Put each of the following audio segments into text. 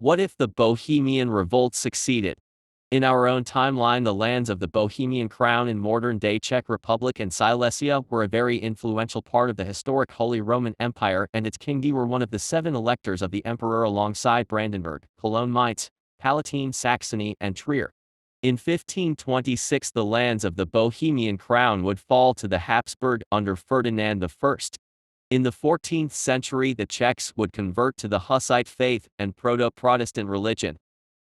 What if the Bohemian Revolt succeeded? In our own timeline, the lands of the Bohemian Crown in modern-day Czech Republic and Silesia were a very influential part of the historic Holy Roman Empire, and its king were one of the 7 electors of the emperor alongside Brandenburg, Cologne, Mainz, Palatine, Saxony, and Trier. In 1526, the lands of the Bohemian Crown would fall to the Habsburg under Ferdinand I. In the 14th century, the Czechs would convert to the Hussite faith and Proto-Protestant religion.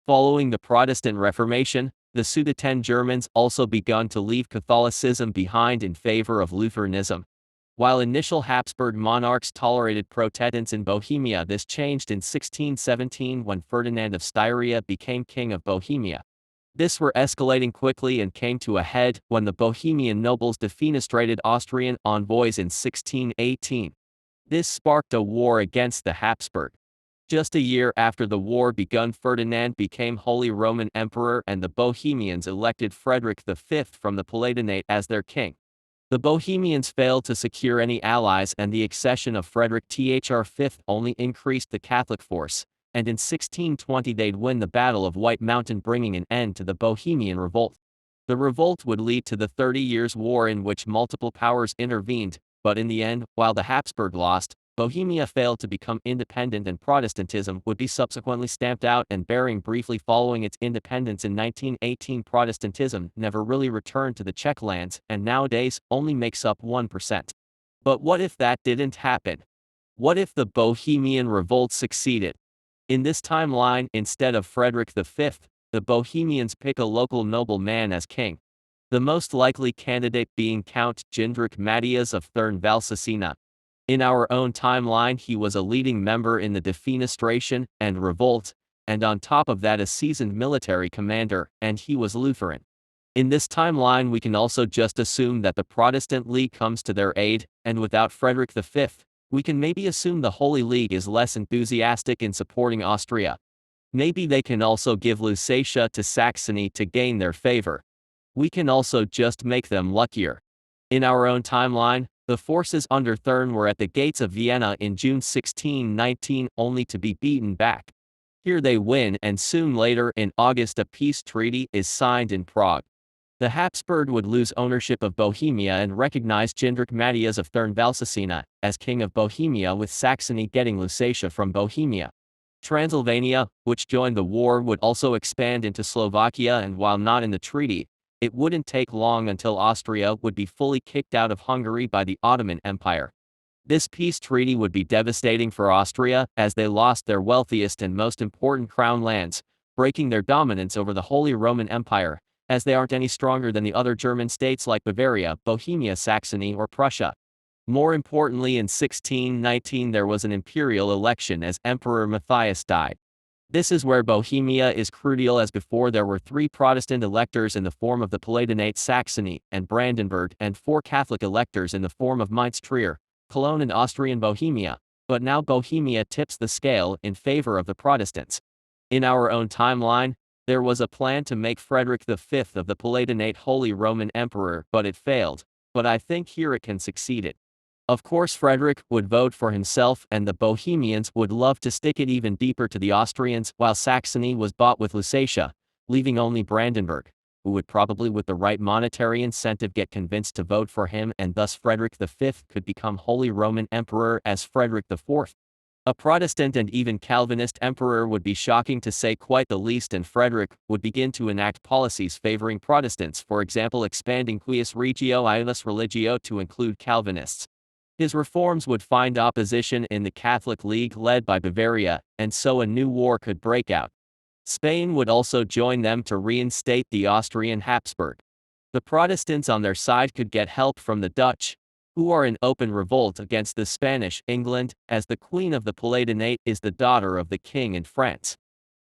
Following the Protestant Reformation, the Sudeten Germans also begun to leave Catholicism behind in favor of Lutheranism. While initial Habsburg monarchs tolerated Protestants in Bohemia, this changed in 1617 when Ferdinand of Styria became king of Bohemia. This were escalating quickly and came to a head when the Bohemian nobles defenestrated Austrian envoys in 1618. This sparked a war against the Habsburg. Just a year after the war begun, Ferdinand became Holy Roman Emperor, and the Bohemians elected Frederick V from the Palatinate as their king. The Bohemians failed to secure any allies, and the accession of Frederick V only increased the Catholic force, and in 1620 they'd win the Battle of White Mountain, bringing an end to the Bohemian Revolt. The revolt would lead to the 30 Years' War, in which multiple powers intervened, but in the end, while the Habsburg lost, Bohemia failed to become independent, and Protestantism would be subsequently stamped out and bearing briefly following its independence in 1918. Protestantism never really returned to the Czech lands and nowadays only makes up 1%. But what if that didn't happen? What if the Bohemian Revolt succeeded? In this timeline, instead of Frederick V, the Bohemians pick a local nobleman as king. The most likely candidate being Count Jindřich Matthias of Thurn-Valsacina. In our own timeline, he was a leading member in the defenestration and revolt, and on top of that a seasoned military commander, and he was Lutheran. In this timeline, we can also just assume that the Protestant League comes to their aid, and without Frederick V, we can maybe assume the Holy League is less enthusiastic in supporting Austria. Maybe they can also give Lusatia to Saxony to gain their favor. We can also just make them luckier. In our own timeline, the forces under Thurn were at the gates of Vienna in June 1619, only to be beaten back. Here they win, and soon later in August a peace treaty is signed in Prague. The Habsburg would lose ownership of Bohemia and recognize Jindřich Matthias of Thurn-Valsacina as king of Bohemia, with Saxony getting Lusatia from Bohemia. Transylvania, which joined the war, would also expand into Slovakia, and while not in the treaty, it wouldn't take long until Austria would be fully kicked out of Hungary by the Ottoman Empire. This peace treaty would be devastating for Austria, as they lost their wealthiest and most important crown lands, breaking their dominance over the Holy Roman Empire, as they aren't any stronger than the other German states like Bavaria, Bohemia, Saxony, or Prussia. More importantly, in 1619 there was an imperial election as Emperor Matthias died. This is where Bohemia is crucial, as before there were 3 Protestant electors in the form of the Palatinate, Saxony, and Brandenburg, and 4 Catholic electors in the form of Mainz, Trier, Cologne, and Austrian Bohemia, but now Bohemia tips the scale in favor of the Protestants. In our own timeline, there was a plan to make Frederick V of the Palatinate Holy Roman Emperor, but it failed. But I think here it can succeed. Of course, Frederick would vote for himself, and the Bohemians would love to stick it even deeper to the Austrians, while Saxony was bought with Lusatia, leaving only Brandenburg, who would probably with the right monetary incentive get convinced to vote for him, and thus Frederick V could become Holy Roman Emperor as Frederick IV. A Protestant and even Calvinist emperor would be shocking to say quite the least, and Frederick would begin to enact policies favoring Protestants, for example expanding Cuius Regio Iulis Religio to include Calvinists. His reforms would find opposition in the Catholic League led by Bavaria, and so a new war could break out. Spain would also join them to reinstate the Austrian Habsburg. The Protestants on their side could get help from the Dutch, who are in open revolt against the Spanish. England, as the Queen of the Palatinate, is the daughter of the King in France.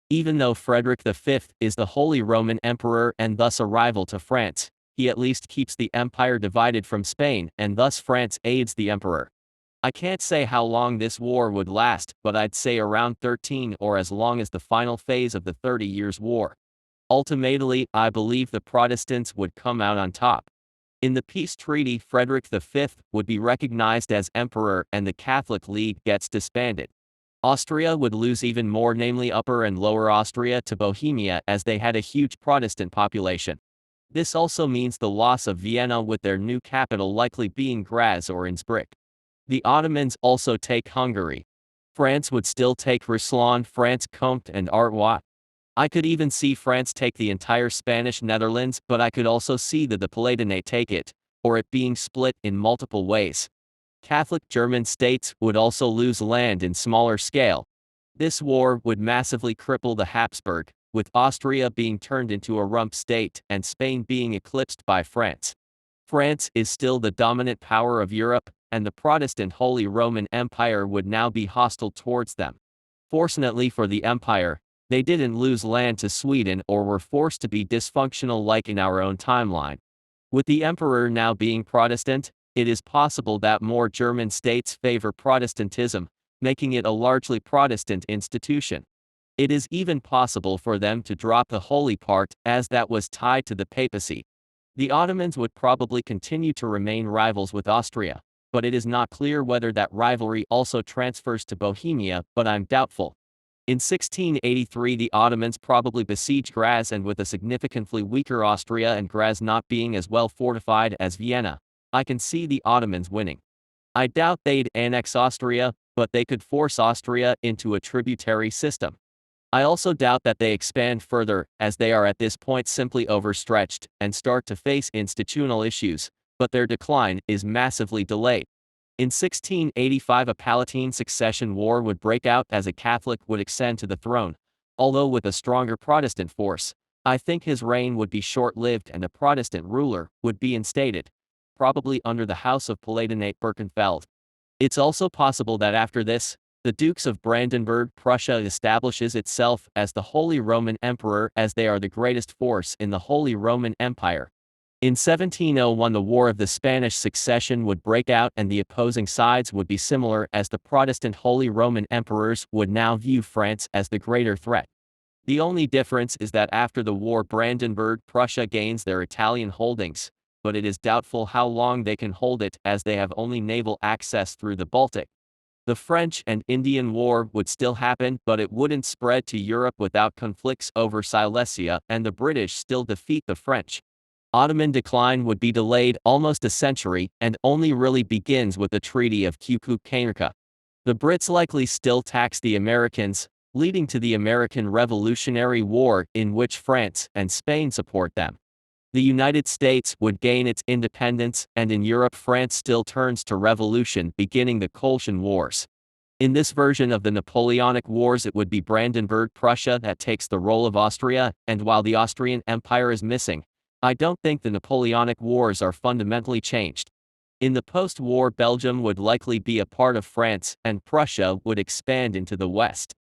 Even though Frederick V is the Holy Roman Emperor and thus a rival to France, he at least keeps the empire divided from Spain, and thus France aids the emperor. I can't say how long this war would last, but I'd say around 13 or as long as the final phase of the 30 Years' War. Ultimately, I believe the Protestants would come out on top. In the peace treaty, Frederick V would be recognized as emperor and the Catholic League gets disbanded. Austria would lose even more, namely Upper and Lower Austria to Bohemia, as they had a huge Protestant population. This also means the loss of Vienna, with their new capital likely being Graz or Innsbruck. The Ottomans also take Hungary. France would still take Ruslan, France Comte and Artois. I could even see France take the entire Spanish Netherlands, but I could also see that the Palatinate take it, or it being split in multiple ways. Catholic German states would also lose land in smaller scale. This war would massively cripple the Habsburg, with Austria being turned into a rump state and Spain being eclipsed by France. France is still the dominant power of Europe, and the Protestant Holy Roman Empire would now be hostile towards them. Fortunately for the empire, they didn't lose land to Sweden or were forced to be dysfunctional like in our own timeline. With the emperor now being Protestant, it is possible that more German states favor Protestantism, making it a largely Protestant institution. It is even possible for them to drop the holy part, as that was tied to the papacy. The Ottomans would probably continue to remain rivals with Austria, but it is not clear whether that rivalry also transfers to Bohemia, but I'm doubtful. In 1683 the Ottomans probably besieged Graz, and with a significantly weaker Austria and Graz not being as well fortified as Vienna, I can see the Ottomans winning. I doubt they'd annex Austria, but they could force Austria into a tributary system. I also doubt that they expand further, as they are at this point simply overstretched and start to face institutional issues, but their decline is massively delayed. In 1685 a Palatine succession war would break out as a Catholic would ascend to the throne, although with a stronger Protestant force. I think his reign would be short-lived and a Protestant ruler would be instated, probably under the House of Palatinate-Birkenfeld. It's also possible that after this, the Dukes of Brandenburg Prussia establishes itself as the Holy Roman Emperor, as they are the greatest force in the Holy Roman Empire. In 1701 the War of the Spanish Succession would break out, and the opposing sides would be similar, as the Protestant Holy Roman Emperors would now view France as the greater threat. The only difference is that after the war Brandenburg Prussia gains their Italian holdings, but it is doubtful how long they can hold it, as they have only naval access through the Baltic. The French and Indian War would still happen, but it wouldn't spread to Europe without conflicts over Silesia, and the British still defeat the French. Ottoman decline would be delayed almost a century, and only really begins with the Treaty of Kukukanerka. The Brits likely still tax the Americans, leading to the American Revolutionary War, in which France and Spain support them. The United States would gain its independence, and in Europe France still turns to revolution, beginning the Colchian Wars. In this version of the Napoleonic Wars it would be Brandenburg Prussia that takes the role of Austria, and while the Austrian Empire is missing, I don't think the Napoleonic Wars are fundamentally changed. In the post-war Belgium would likely be a part of France, and Prussia would expand into the west.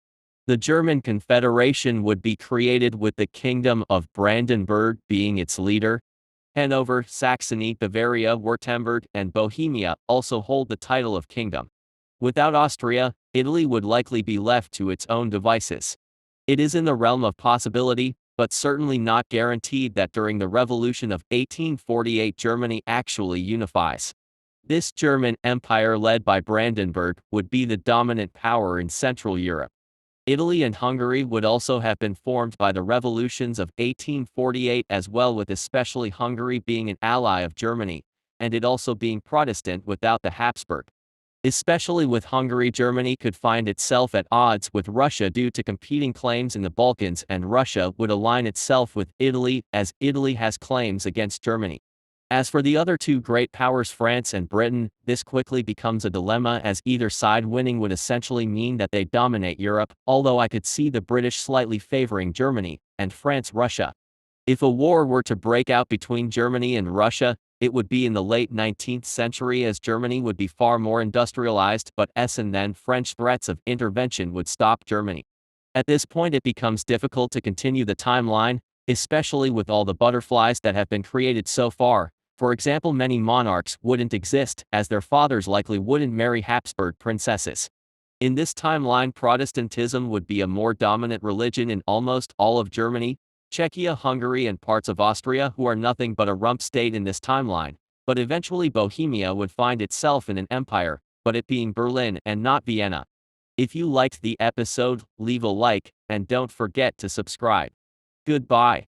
The German Confederation would be created with the Kingdom of Brandenburg being its leader. Hanover, Saxony, Bavaria, Württemberg, and Bohemia also hold the title of kingdom. Without Austria, Italy would likely be left to its own devices. It is in the realm of possibility, but certainly not guaranteed, that during the Revolution of 1848 Germany actually unifies. This German Empire led by Brandenburg would be the dominant power in Central Europe. Italy and Hungary would also have been formed by the revolutions of 1848 as well, with especially Hungary being an ally of Germany, and it also being Protestant without the Habsburg. Especially with Hungary, Germany could find itself at odds with Russia due to competing claims in the Balkans, and Russia would align itself with Italy, as Italy has claims against Germany. As for the other two great powers, France and Britain, this quickly becomes a dilemma, as either side winning would essentially mean that they dominate Europe, although I could see the British slightly favoring Germany, and France Russia. If a war were to break out between Germany and Russia, it would be in the late 19th century, as Germany would be far more industrialized, but and then French threats of intervention would stop Germany. At this point it becomes difficult to continue the timeline, especially with all the butterflies that have been created so far. For example, many monarchs wouldn't exist, as their fathers likely wouldn't marry Habsburg princesses. In this timeline, Protestantism would be a more dominant religion in almost all of Germany, Czechia, Hungary, and parts of Austria, who are nothing but a rump state in this timeline, but eventually Bohemia would find itself in an empire, but it being Berlin and not Vienna. If you liked the episode, leave a like, and don't forget to subscribe. Goodbye.